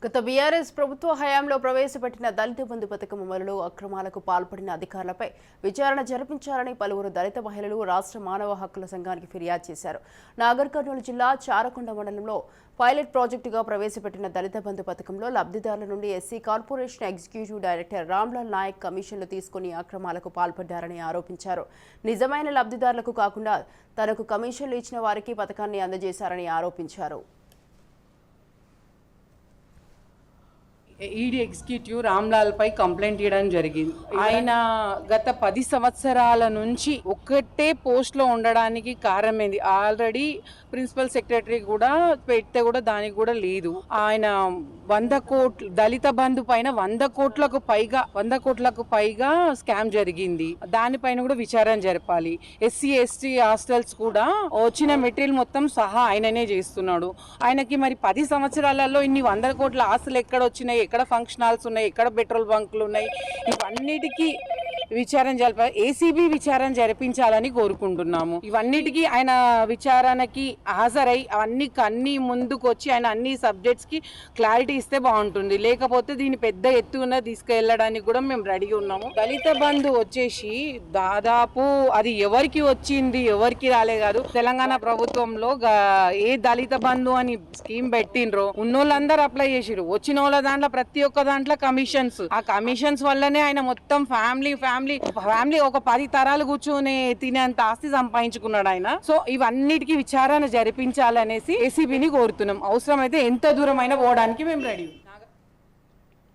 గత బీఆర్ఎస్ ప్రభుత్వ హయాంలో ప్రవేశపెట్టిన దళిత బంధు పథకం అమలులో అక్రమాలకు పాల్పడిన అధికారులపై విచారణ జరిపించాలని పలువురు దళిత మహిళలు రాష్ట్ర మానవ హక్కుల సంఘానికి ఫిర్యాదు చేశారు. నాగర్ కర్నూలు జిల్లా చారకొండ మండలంలో పైలట్ ప్రాజెక్టుగా ప్రవేశపెట్టిన దళిత బంధు పథకంలో లబ్ధిదారుల నుండి SC corporation executive director Ramlal Nayak కమిషన్లు తీసుకుని అక్రమాలకు పాల్పడ్డారని ఆరోపించారు. నిజమైన లబ్ధిదారులకు కాకుండా తనకు కమిషన్లు ఇచ్చిన వారికి పథకాన్ని అందజేశారని ఆరోపించారు. ఈడీ ఎగ్జిక్యూటివ్ రామ్లాల్ పై కంప్లైంట్ ఇవ్వడం జరిగింది. ఆయన గత 10 సంవత్సరాల నుంచి ఒక్కటే పోస్ట్ లో ఉండడానికి కారణమైంది. ఆల్రెడీ ప్రిన్సిపల్ సెక్రటరీ కూడా పెడితే కూడా దానికి కూడా లేదు. ఆయన 100 కోట్లు దళిత బంధు పైన 100 కోట్లకు పైగా స్కామ్ జరిగింది. దానిపైన కూడా విచారణ జరపాలి. ఎస్సీ ఎస్టీ హాస్టల్స్ కూడా వచ్చిన మెటీరియల్ మొత్తం సహా ఆయననే చేస్తున్నాడు. ఆయనకి మరి 10 సంవత్సరాలలో ఇన్ని 100 కోట్ల ఆస్తులు ఎక్కడ వచ్చినాయి, ఎక్కడ ఫంక్షన్ హాల్స్ ఉన్నాయి, ఎక్కడ పెట్రోల్ బంకులు ఉన్నాయి, ఇవన్నిటికీ విచారణ జరపాలి. ఏసీబీ విచారణ జరిపించాలని కోరుకుంటున్నాము. ఇవన్నిటికీ ఆయన విచారణకి హాజరై అన్ని ముందుకు వచ్చి ఆయన అన్ని సబ్జెక్ట్స్ కి క్లారిటీ ఇస్తే బాగుంటుంది. లేకపోతే దీన్ని పెద్ద ఎత్తున తీసుకెళ్లడానికి కూడా మేము రెడీగా ఉన్నాము. దళిత బంధు వచ్చేసి దాదాపు అది ఎవరికి వచ్చింది ఎవరికి రాలే కాదు. తెలంగాణ ప్రభుత్వంలో ఏ దళిత బంధు అని స్కీమ్ పెట్టిండ్రో ఉన్నోళ్ళందరూ అప్లై చేసిరు. వచ్చిన వాళ్ళ దాంట్లో ప్రతి ఒక్క దాంట్లో కమిషన్స్. ఆ కమిషన్స్ వల్లనే ఆయన మొత్తం ఫ్యామిలీ ఒక 10 తరాలు కూర్చొని తినేంత ఆస్తి సంపాదించుకున్నాడు ఆయన. సో ఇవన్నిటికీ విచారణ జరిపించాలనేసి ఏసీబీని కోరుతున్నాం. అవసరమైతే ఎంత దూరమైనా పోవడానికి మేము రెడీ.